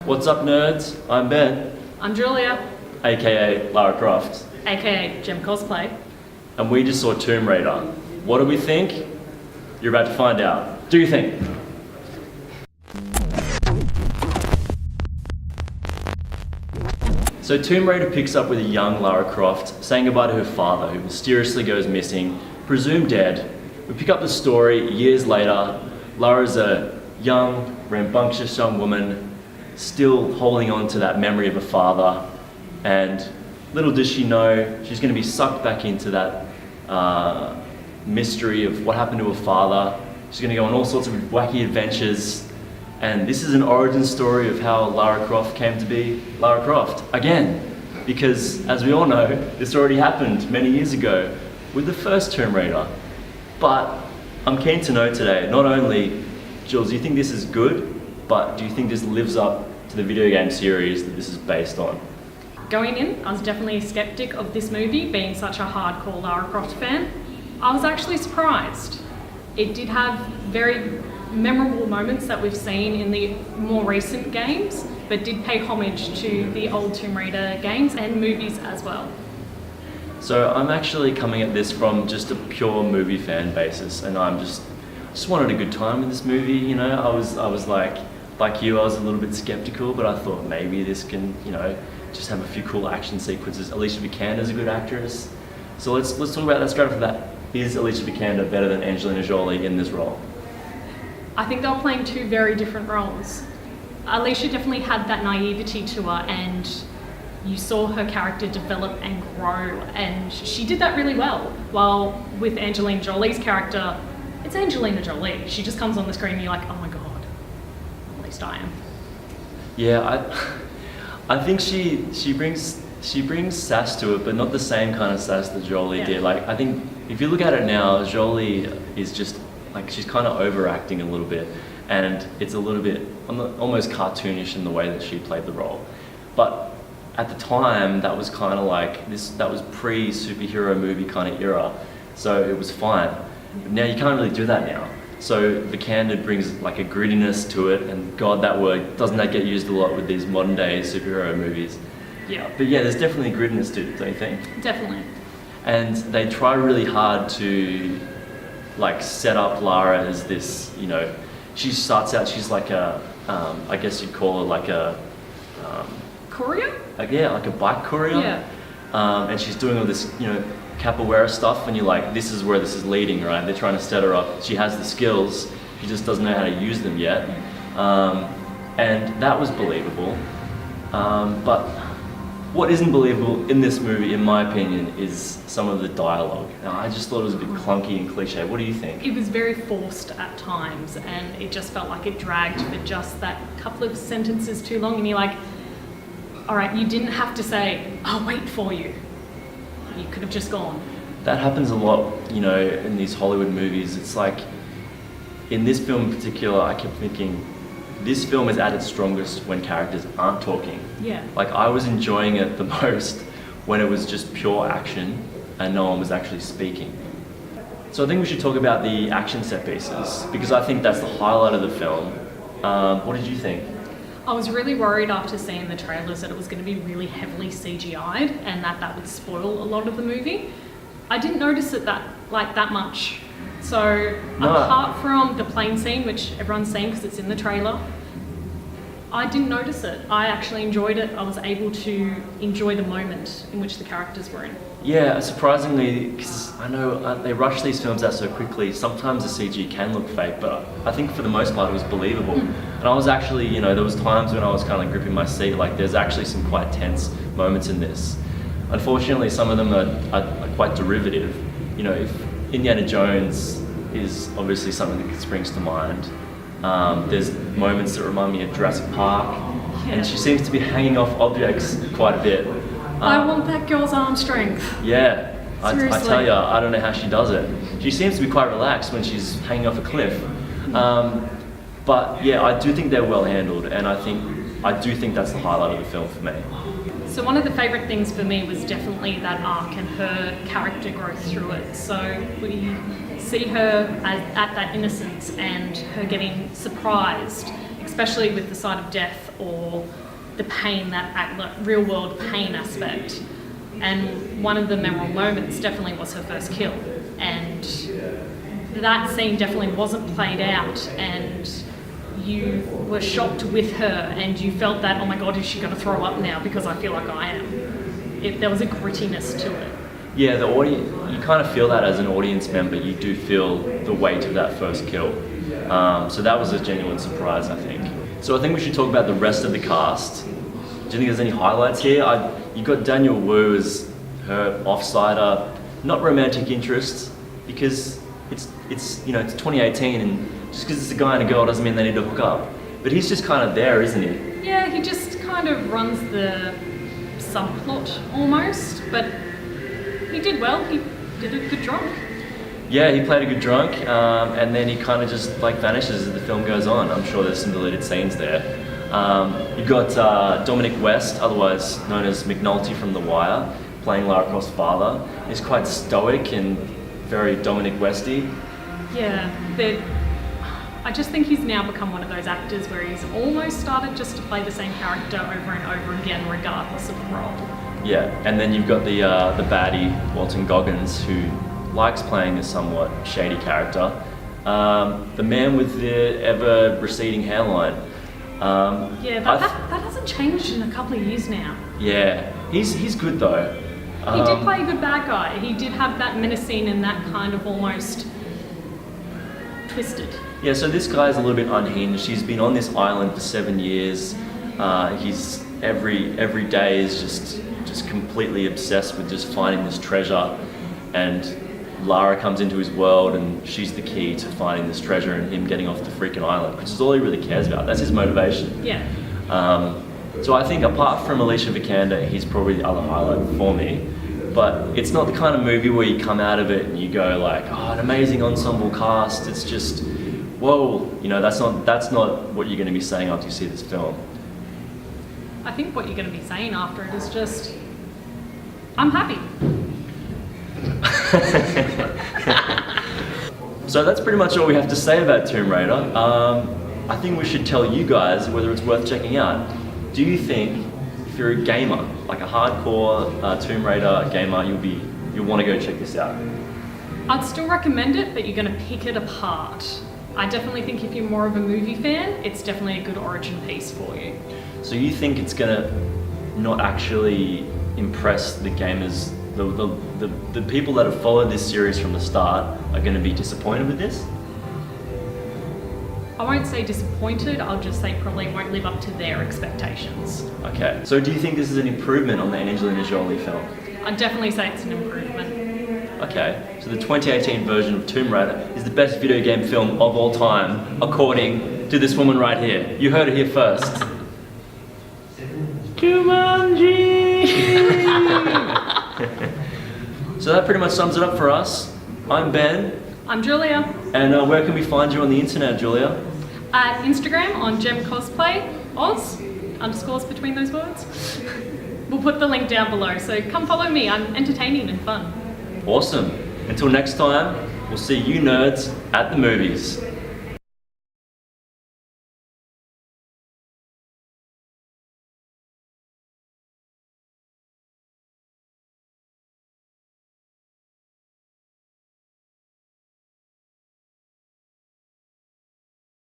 What's up, nerds? I'm Ben, I'm Julia, aka Lara Croft, aka Jem Cosplay. and we just saw Tomb Raider. What do we think? You're about to find out. Do you think? So Tomb Raider picks up with a young Lara Croft saying goodbye to her father, who mysteriously goes missing, presumed dead. We pick up the story years later. Lara's a young, rambunctious young woman, still holding on to that memory of her father, and little does she know, she's going to be sucked back into that mystery of what happened to her father. She's going to go on all sorts of wacky adventures, and this is an origin story of how Lara Croft came to be Lara Croft again, because as we all know, this already happened many years ago with the first Tomb Raider. But I'm keen to know today, not only, Jules, do you think this is good, but do you think this lives up to the video game series that this is based on? Going in, I was definitely a skeptic of this movie, being such a hardcore Lara Croft fan. I was actually surprised. It did have very memorable moments that we've seen in the more recent games, but did pay homage to the old Tomb Raider games and movies as well. So I'm actually coming at this from just a pure movie fan basis, and I'm just wanted a good time in this movie. You know, I was like you, I was a little bit skeptical, but I thought maybe this can, just have a few cool action sequences. Alicia Vikander's a good actress, so let's talk about that straight off the bat. Is Alicia Vikander better than Angelina Jolie in this role? I think they were playing two very different roles. Alicia definitely had that naivety to her, and you saw her character develop and grow, and she did that really well. While with Angelina Jolie's character, it's Angelina Jolie. She just comes on the screen and you're like, oh my god, at least I am. Yeah, I think she brings sass to it, but not the same kind of sass that Jolie did. Like, I think if you look at it now, Jolie is just like, she's kind of overacting a little bit, and it's a little bit almost cartoonish in the way that she played the role. But at the time, that was kind of like that was pre-superhero movie kind of era, so it was fine. But now you can't really do that now. So Vikander brings like a grittiness to it, and God, that word, doesn't that get used a lot with these modern day superhero movies? Yeah. But yeah, there's definitely grittiness to it, don't you think? Definitely. And they try really hard to like set up Lara as this, she starts out, she's like a, I guess you'd call her like a... Courier? Like a bike courier. Yeah. And she's doing all this, capoeira stuff, and you're like, this is where this is leading, right? They're trying to set her up. She has the skills, she just doesn't know how to use them yet. And that was believable. But what isn't believable in this movie, in my opinion, is some of the dialogue. Now, I just thought it was a bit clunky and cliche. What do you think? It was very forced at times, and it just felt like it dragged for just that couple of sentences too long, and you're like, all right, you didn't have to say, I'll wait for you. You could have just gone. That happens a lot, in these Hollywood movies. It's like, in this film in particular, I kept thinking, this film is at its strongest when characters aren't talking. Yeah. Like, I was enjoying it the most when it was just pure action and no one was actually speaking. So I think we should talk about the action set pieces, because I think that's the highlight of the film. What did you think? I was really worried after seeing the trailers that it was going to be really heavily CGI'd and that would spoil a lot of the movie. I didn't notice it that much. So apart from the plane scene, which everyone's seen because it's in the trailer, I didn't notice it. I actually enjoyed it. I was able to enjoy the moment in which the characters were in. Yeah, surprisingly, because I know they rush these films out so quickly, sometimes the CG can look fake, but I think for the most part it was believable. And I was actually, there was times when I was kind of gripping my seat, like there's actually some quite tense moments in this. Unfortunately, some of them are quite derivative. If Indiana Jones is obviously something that springs to mind. There's moments that remind me of Jurassic Park, and she seems to be hanging off objects quite a bit. I want that girl's arm strength. Yeah, I tell you, I don't know how she does it. She seems to be quite relaxed when she's hanging off a cliff. But yeah, I do think they're well handled, and I do think that's the highlight of the film for me. So one of the favourite things for me was definitely that arc and her character growth through it. So we see her at that innocence and her getting surprised especially with the side of death or the pain, real world pain aspect. And one of the memorable moments definitely was her first kill. And that scene definitely wasn't played out, and you were shocked with her, and you felt that, oh my God, is she going to throw up now? Because I feel like I am. There was a grittiness to it. Yeah, the audience, you kind of feel that as an audience member. You do feel the weight of that first kill. So that was a genuine surprise, I think. So I think we should talk about the rest of the cast. Do you think there's any highlights here? You got Daniel Wu as her offsider, not romantic interest, because it's 2018, and just because it's a guy and a girl doesn't mean they need to hook up. But he's just kind of there, isn't he? Yeah, he just kind of runs the subplot almost, but he did well. He did a good drunk. Yeah, he played a good drunk, and then he kind of just like vanishes as the film goes on. I'm sure there's some deleted scenes there. You've got Dominic West, otherwise known as McNulty from The Wire, playing Lara Croft's father. He's quite stoic and very Dominic Westy. Yeah, I just think he's now become one of those actors where he's almost started just to play the same character over and over again, regardless of the role. Yeah, and then you've got the baddie, Walton Goggins, who likes playing a somewhat shady character. The man with the ever-receding hairline. That hasn't changed in a couple of years now. Yeah, he's good though. He did play a good bad guy. He did have that menacing and that kind of almost twisted. Yeah, so this guy's a little bit unhinged. He's been on this island for 7 years. He's every day is just completely obsessed with just finding this treasure, and Lara comes into his world and she's the key to finding this treasure and him getting off the freaking island, which is all he really cares about. That's his motivation. Yeah. So I think apart from Alicia Vikander, he's probably the other highlight for me. But it's not the kind of movie where you come out of it and you go like, oh, an amazing ensemble cast. It's just, whoa, that's not what you're going to be saying after you see this film. I think what you're going to be saying after it is just, I'm happy. So that's pretty much all we have to say about Tomb Raider. I think we should tell you guys whether it's worth checking out. Do you think if you're a gamer, like a hardcore Tomb Raider gamer, you'll want to go check this out? I'd still recommend it, but you're going to pick it apart. I definitely think if you're more of a movie fan, it's definitely a good origin piece for you. So you think it's going to not actually impress the gamers? The people that have followed this series from the start are going to be disappointed with this? I won't say disappointed, I'll just say probably won't live up to their expectations. Okay, so do you think this is an improvement on the Angelina Jolie film? I'd definitely say it's an improvement. Okay, so the 2018 version of Tomb Raider is the best video game film of all time, according to this woman right here. You heard it here first. Jumanji! So that pretty much sums it up for us. I'm Ben. I'm Julia. And where can we find you on the internet, Julia? At Instagram on Jem Cosplay, Oz, underscores between those words. We'll put the link down below, so come follow me. I'm entertaining and fun. Awesome. Until next time, we'll see you nerds at the movies.